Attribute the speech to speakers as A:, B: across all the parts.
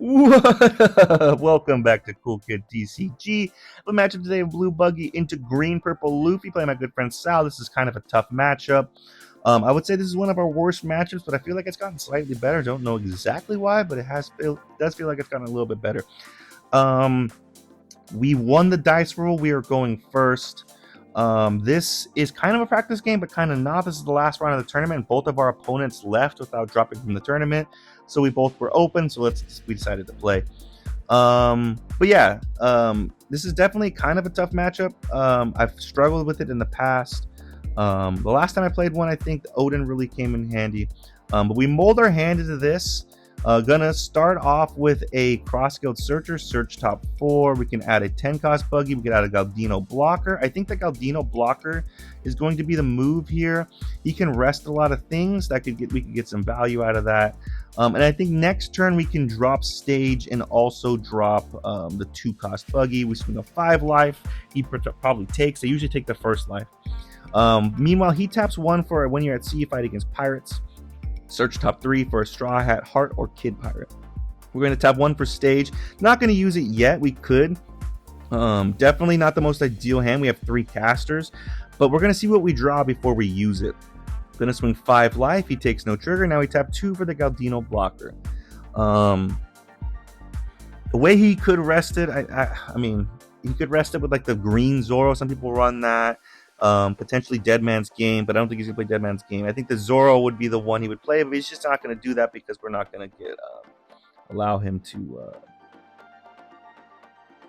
A: What up? Welcome back to Cool Kid TCG. The matchup today of Blue Buggy into Green Purple Luffy playing my good friend Sal. This is kind of a tough matchup. I would say this is one of our worst matchups, but I feel like it's gotten slightly better. Don't know exactly why, but it does feel like it's gotten a little bit better. We won the dice roll. We are going first. This is kind of a practice game, but kind of not. This is the last round of the tournament. Both of our opponents left without dropping from the tournament, so we both were open. So we decided to play. But yeah, this is definitely kind of a tough matchup. I've struggled with it in the past. The last time I played one, I think Odin really came in handy. But we mold our hand into this. Gonna start off with a cross-guild searcher, search top 4. We can add a 10 cost buggy. We can add a Galdino blocker. I think the Galdino blocker is going to be the move here. He can rest a lot of things. We could get some value out of that. And I think next turn we can drop stage and also drop the 2 cost buggy. We swing a 5 life. He probably takes. I usually take the first life. Meanwhile, he taps 1 for when you're at sea fight against pirates. Search top 3 for a Straw Hat, Heart, or Kid Pirate. We're going to tap 1 for stage. Not going to use it yet. We could. Definitely not the most ideal hand. We have 3 casters, but we're going to see what we draw before we use it. Going to swing 5 life. He takes no trigger. Now we tap 2 for the Galdino blocker. The way he could rest it, I mean, he could rest it with like the green Zoro. Some people run that. Potentially Dead Man's Game, but I don't think he's going to play Dead Man's Game. I think the Zoro would be the one he would play, but he's just not going to do that because we're not going to allow him to...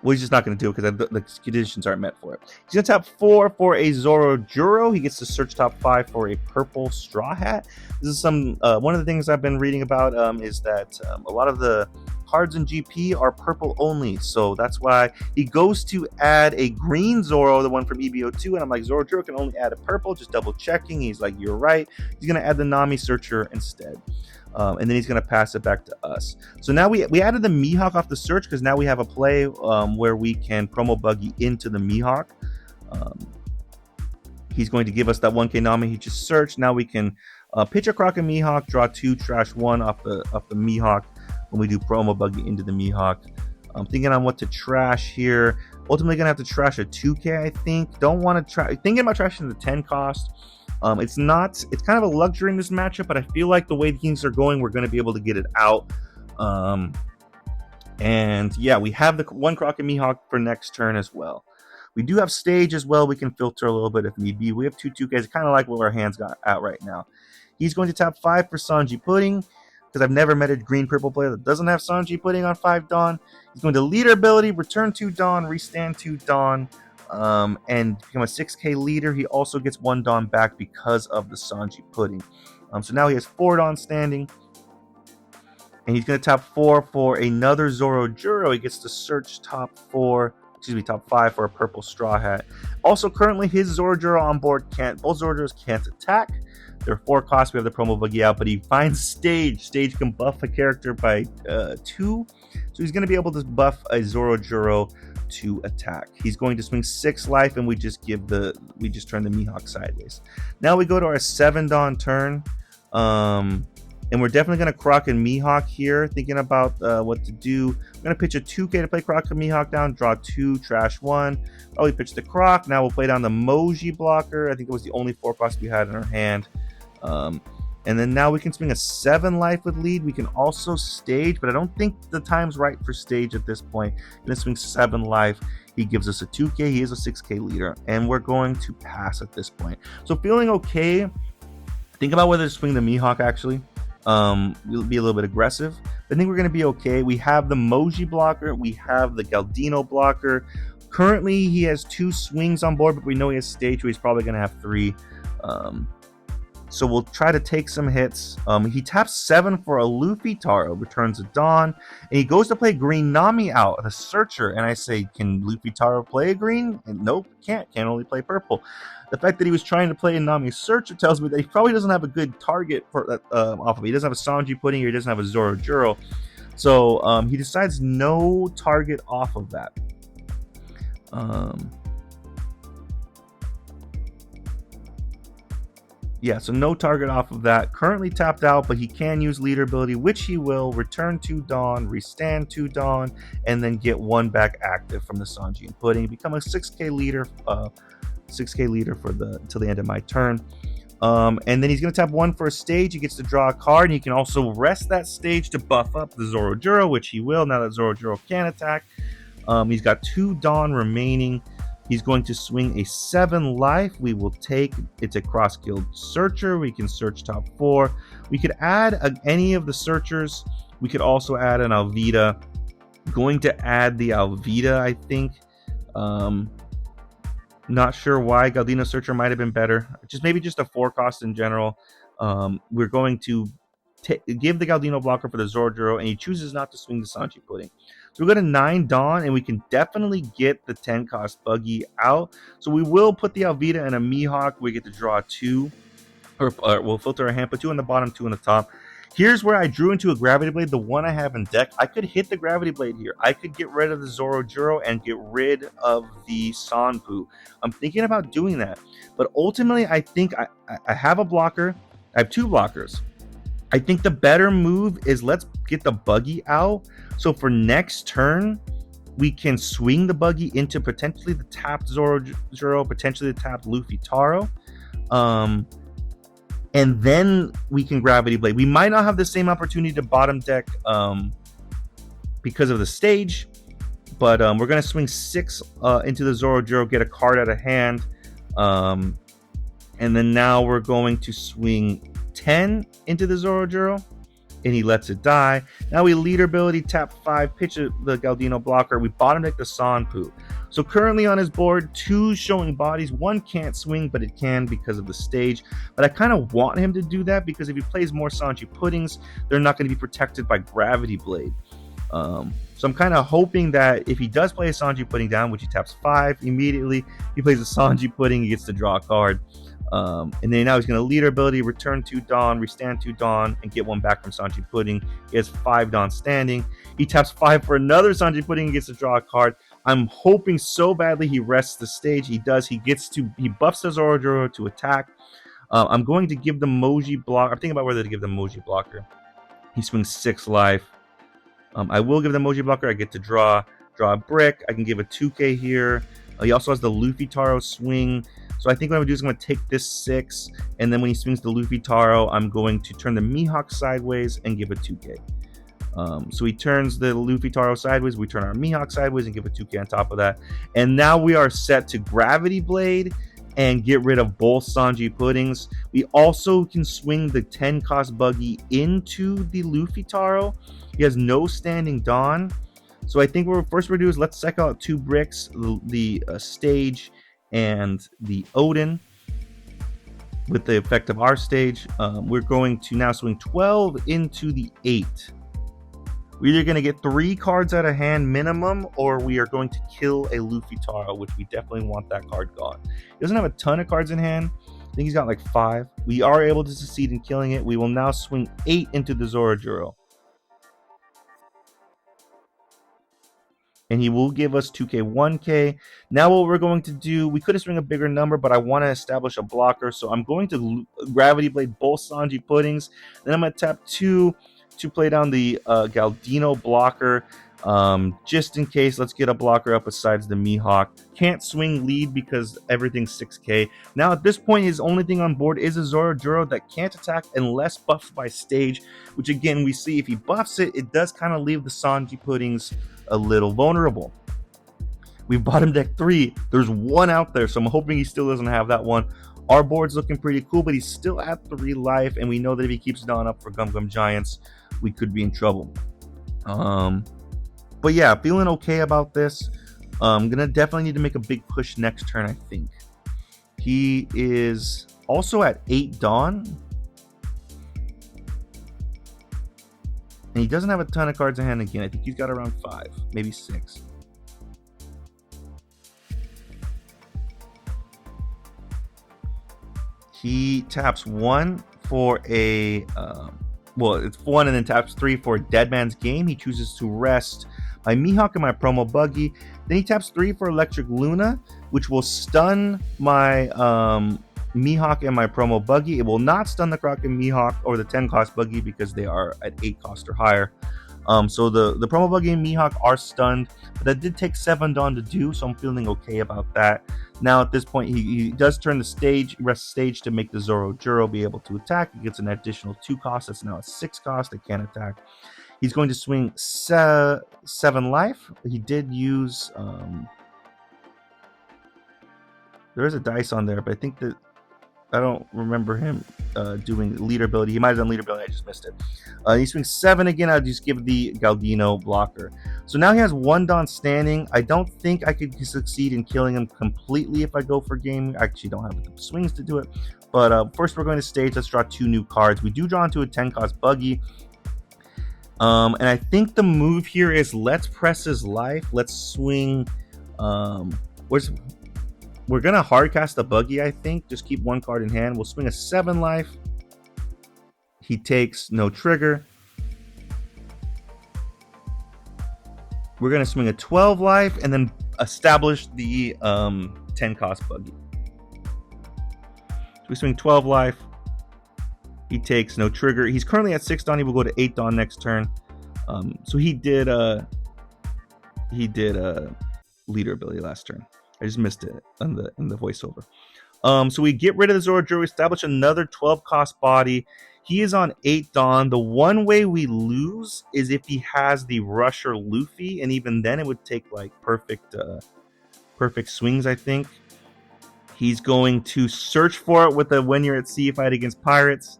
A: well, he's just not going to do it because the conditions aren't met for it. He's going to tap 4 for a Zoro Juro. He gets to search top 5 for a purple Straw Hat. This is one of the things I've been reading about is that a lot of the cards in GP are purple only, so that's why he goes to add a green Zoro, the one from EBO2, and I'm like, Zoro Juro can only add a purple, just double checking. He's like, you're right. He's going to add the Nami Searcher instead. And then he's going to pass it back to us. So now we added the Mihawk off the search because now we have a play where we can promo Buggy into the Mihawk. He's going to give us that 1k Nami he just searched. Now we can pitch a Croc and Mihawk, draw 2, trash 1 off the Mihawk when we do promo Buggy into the Mihawk. I'm thinking on what to trash here. Ultimately going to have to trash a 2k, I think. Don't want to thinking about trashing the 10 cost. It's kind of a luxury in this matchup, but I feel like the way things are going, we're going to be able to get it out. And yeah, we have the 1 Croc and Mihawk for next turn as well. We do have stage as well. We can filter a little bit if need be. We have 2 2Ks. Kind of like what our hands got out right now. He's going to tap 5 for Sanji Pudding, because I've never met a green-purple player that doesn't have Sanji Pudding on 5 Dawn. He's going to leader ability, return 2 Dawn, restand 2 Dawn, and become a 6k leader. He also gets 1 Dawn back because of the Sanji Pudding. So now he has 4 Dawn standing. And he's going to tap 4 for another Zoro Juro. He gets to search top 5 for a purple Straw Hat. Also, currently, his Zoro Juro on board both Zoro Juros can't attack. There are 4 costs. We have the promo Buggy out, but he finds Stage. Stage can buff a character by 2. So he's going to be able to buff a Zoro Juro to attack. He's going to swing 6 life, and we just turn the Mihawk sideways. Now we go to our 7 Dawn turn. And we're definitely going to Croc and Mihawk here, thinking about what to do. I'm going to pitch a 2k to play Croc and Mihawk down, draw 2, trash 1. Probably pitch the Croc. Now we'll play down the Moji blocker. I think it was the only 4 cost we had in our hand. And then now we can swing a 7 life with lead. We can also stage, but I don't think the time's right for stage at this point. I'm going to swing 7 life. He gives us a 2k. He is a 6k leader. And we're going to pass at this point. So feeling okay. Think about whether to swing the Mihawk actually. We'll be a little bit aggressive. I think we're going to be okay. We have the Moji blocker. We have the Galdino blocker. Currently, he has 2 swings on board, but we know he has stage, so he's probably going to have 3. So we'll try to take some hits. He taps 7 for a Luffy Taro, returns a Dawn, and he goes to play green Nami out, the Searcher. And I say, can Luffy Taro play a green? And nope, can't only play purple. The fact that he was trying to play a Nami Searcher tells me that he probably doesn't have a good target for that off of it. He doesn't have a Sanji Pudding, or he doesn't have a Zoro Juro. So he decides no target off of that. Yeah, so no target off of that. Currently tapped out, but he can use leader ability, which he will. Return to Dawn, restand to Dawn, and then get one back active from the Sanji and Pudding. Become a 6k leader, 6k leader for the until the end of my turn. And then he's going to tap one for a stage. He gets to draw a card, and he can also rest that stage to buff up the Zorojuro, which he will now that Zorojuro can attack. He's got 2 Dawn remaining. He's going to swing a 7 life. We will take, it's a cross guild searcher. We can search top 4. We could add any of the searchers. We could also add an Alvida. Going to add the Alvida, I think. Not sure why. Galdino Searcher might have been better. Maybe just a 4 cost in general. We're going to give the Galdino blocker for the Zorojuro, and he chooses not to swing the Sanji Pudding. So we go to 9 Dawn, and we can definitely get the 10 cost Buggy out. So we will put the Alvida and a Mihawk. We get to draw 2, or we'll filter a hand, put 2 on the bottom, 2 on the top. Here's where I drew into a Gravity Blade, the one I have in deck. I could hit the Gravity Blade here. I could get rid of the Zorojuro and get rid of the Sanpu. I'm thinking about doing that. But ultimately, I think I have a blocker. I have 2 blockers. I think the better move is let's get the Buggy out. So for next turn, we can swing the Buggy into potentially the tapped Zorojuro, potentially the tapped Luffy Taro. And then we can Gravity Blade. We might not have the same opportunity to bottom deck because of the stage, but we're going to swing 6 into the Zorojuro, get a card out of hand. And then now we're going to swing 10 into the Zorojuro, and he lets it die. Now we leader ability, tap 5, pitch the Galdino blocker. We bottom deck the Sanpu. So currently on his board, 2 showing bodies. 1 can't swing, but it can because of the stage. But I kind of want him to do that because if he plays more Sanji Puddings, they're not going to be protected by Gravity Blade. So I'm kind of hoping that if he does play a Sanji Pudding down, which he taps 5 immediately, he plays a Sanji Pudding, he gets to draw a card. And then now he's going to leader ability, return to Dawn, restand to Dawn, and get 1 back from Sanji Pudding. He has 5 Dawn standing. He taps 5 for another Sanji Pudding and gets to draw a card. I'm hoping so badly he rests the stage. He does. He buffs the Zorojuro to attack. I'm going to give the Moji block. I'm thinking about whether to give the Moji blocker. He swings 6 life. I will give the Moji blocker. I get to draw a brick. I can give a 2k here. He also has the Luffy Taro swing. So I think what I'm going to do is I'm going to take this 6, and then when he swings the Luffy Taro, I'm going to turn the Mihawk sideways and give a 2k. So he turns the Luffy Taro sideways, we turn our Mihawk sideways and give a 2k on top of that. And now we are set to Gravity Blade and get rid of both Sanji Puddings. We also can swing the 10 cost Buggy into the Luffy Taro. He has no standing Dawn. So I think what we're do is let's check out 2 bricks, the stage and the Odin with the effect of our stage. We're going to now swing 12 into the 8. We're either going to get 3 cards out of hand minimum, or we are going to kill a Luffy Taro, which we definitely want that card gone. He doesn't have a ton of cards in hand. I think he's got like 5. We are able to succeed in killing it. We will now swing 8 into the Zorojuro. And he will give us 2k, 1k. Now what we're going to do, we could have swung a bigger number, but I want to establish a blocker. So I'm going to Gravity Blade both Sanji Puddings. Then I'm going to tap 2 to play down the Galdino blocker. Just in case, let's get a blocker up besides the Mihawk. Can't swing lead because everything's 6k. Now at this point, his only thing on board is a Zorojuro that can't attack unless buffed by stage, which again, we see if he buffs it, it does kind of leave the Sanji Puddings a little vulnerable. We bottom deck 3. There's 1 out there, so I'm hoping he still doesn't have that one. Our board's looking pretty cool, but he's still at 3 life, and we know that if he keeps Dawn up for Gum Gum Giants, we could be in trouble. But yeah, feeling okay about this. I'm gonna definitely need to make a big push next turn, I think. He is also at 8 Dawn. And he doesn't have a ton of cards in hand again. I think he's got around 5, maybe 6. He taps 1 for a... well, it's 1 and then taps 3 for a Dead Man's Game. He chooses to rest my Mihawk and my promo Buggy. Then he taps 3 for Electric Luna, which will stun my Mihawk and my promo Buggy. It will not stun the Croc and Mihawk or the 10 cost Buggy because they are at 8 cost or higher. So the promo Buggy and Mihawk are stunned, but that did take 7 Dawn to do, so I'm feeling okay about that. Now at this point, he does turn the stage, rest stage to make the Zoro Juro be able to attack. He gets an additional 2 cost. That's now a 6 cost. It can't attack. He's going to swing 7 life. He did use there is a dice on there, but I think that I don't remember him doing leader ability. He might have done leader ability. I just missed it. He swings 7 again. I'll just give the Galgino blocker. So now he has 1 Dawn standing. I don't think I could succeed in killing him completely if I go for game. I actually don't have the swings to do it. But first we're going to stage. Let's draw 2 new cards. We do draw into a 10 cost Buggy. And I think the move here is let's press his life. Let's swing. We're going to hard cast the Buggy, I think. Just keep 1 card in hand. We'll swing a 7 life. He takes no trigger. We're going to swing a 12 life and then establish the 10 cost Buggy. So we swing 12 life. He takes no trigger. He's currently at 6 Dawn. He will go to 8 Dawn next turn. So he did leader ability last turn. I just missed it in the voiceover. So we get rid of the Zoro Juro, establish another 12 cost body. He is on 8 Dawn. The one way we lose is if he has the Rusher Luffy, and even then it would take like perfect swings, I think. He's going to search for it with a when you're at sea fight against pirates.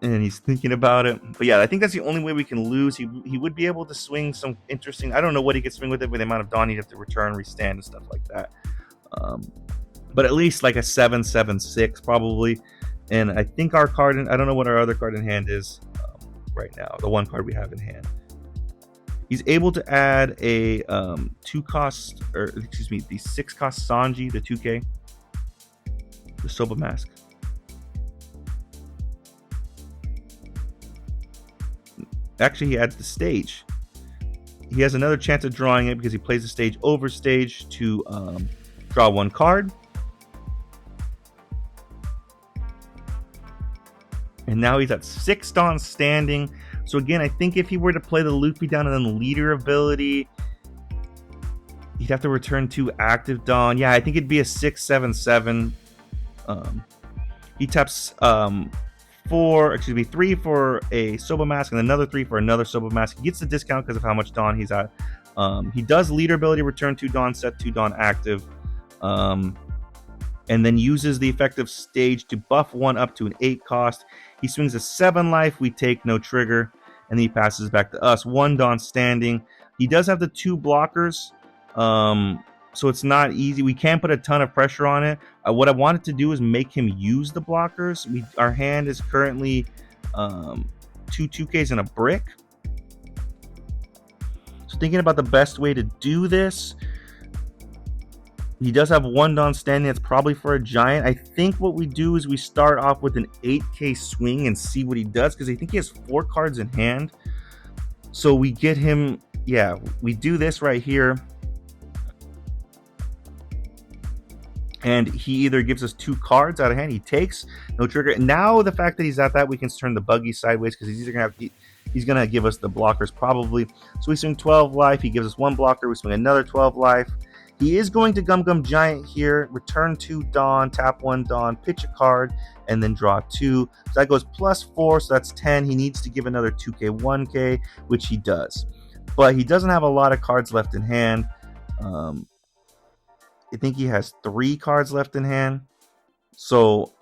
A: And he's thinking about it. But yeah, I think that's the only way we can lose. He would be able to swing some interesting... I don't know what he could swing with it, with the amount of Dawn he'd have to return, restand, and stuff like that. But at least like a 7/7/6 probably. And I think our card... I don't know what our other card in hand is right now. The 1 card we have in hand. He's able to add a 2 cost... Or excuse me, the 6 cost Sanji, the 2K. The Soba Mask. Actually, he adds the stage. He has another chance of drawing it because he plays the stage over stage to draw 1 card. And now he's at 6 Dawn standing. So again, I think if he were to play the Luffy down and then leader ability, he'd have to return 2 active Dawn. Yeah, I think it'd be a 6/7/7. He taps 3 for a Soba Mask and another 3 for another Soba Mask. He gets the discount because of how much Dawn he's at. He does leader ability, return 2 Dawn, set 2 Dawn active, and then uses the effective stage to buff 1 up to an 8 cost. He swings a 7 life, we take no trigger, and then he passes back to us. 1 Dawn standing. He does have the 2 blockers, so it's not easy. We can't put a ton of pressure on it. What I wanted to do is make him use the blockers. Our hand is currently 2 2Ks and a brick. So thinking about the best way to do this, he does have 1 Dawn standing. That's probably for a giant. I think what we do is we start off with an 8K swing and see what he does, because I think he has 4 cards in hand. So we get him, yeah, we do this right here. And he either gives us 2 cards out of hand, he takes no trigger. Now the fact that he's at that, we can turn the Buggy sideways because he's either gonna give us the blockers probably. So we swing 12 life, he gives us 1 blocker, we swing another 12 life. He is going to Gum Giant here, return 2 Dawn, tap 1 Dawn, pitch a card, and then draw 2. So that goes +4, so that's 10. He needs to give another 2K, 1K, which he does. But he doesn't have a lot of cards left in hand. I think he has 3 cards left in hand. So,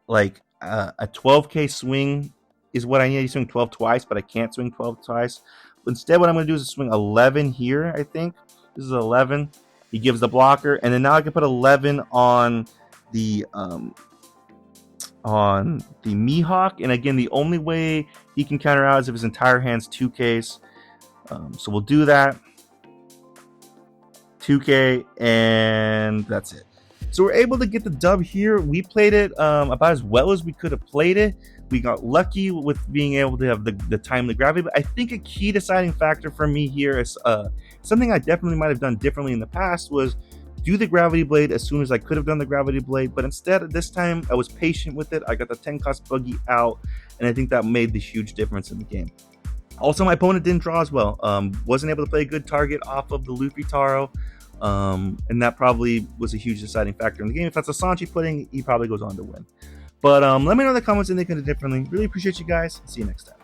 A: like, a 12K swing is what I need. I swing 12 twice, but I can't swing 12 twice. Instead, what I'm going to do is swing 11 here, I think. This is 11. He gives the blocker. And then now I can put 11 on the Mihawk. And again, the only way he can counter out is if his entire hand's 2Ks. So we'll do that. 2K, and that's it. So we're able to get the dub here. We played it about as well as we could have played it. We got lucky with being able to have the timely gravity, but I think a key deciding factor for me here is Something I definitely might have done differently in the past was do the gravity blade as soon as I could have done the gravity blade, but instead this time I was patient with it. I got the 10 cost Buggy out, and I think that made the huge difference in the game. Also, my opponent didn't draw as well. Wasn't able to play a good target off of the Luffy Taro. And that probably was a huge deciding factor in the game. If that's a Sanchi pudding, he probably goes on to win. But let me know in the comments if they could do differently. Really appreciate you guys. See you next time.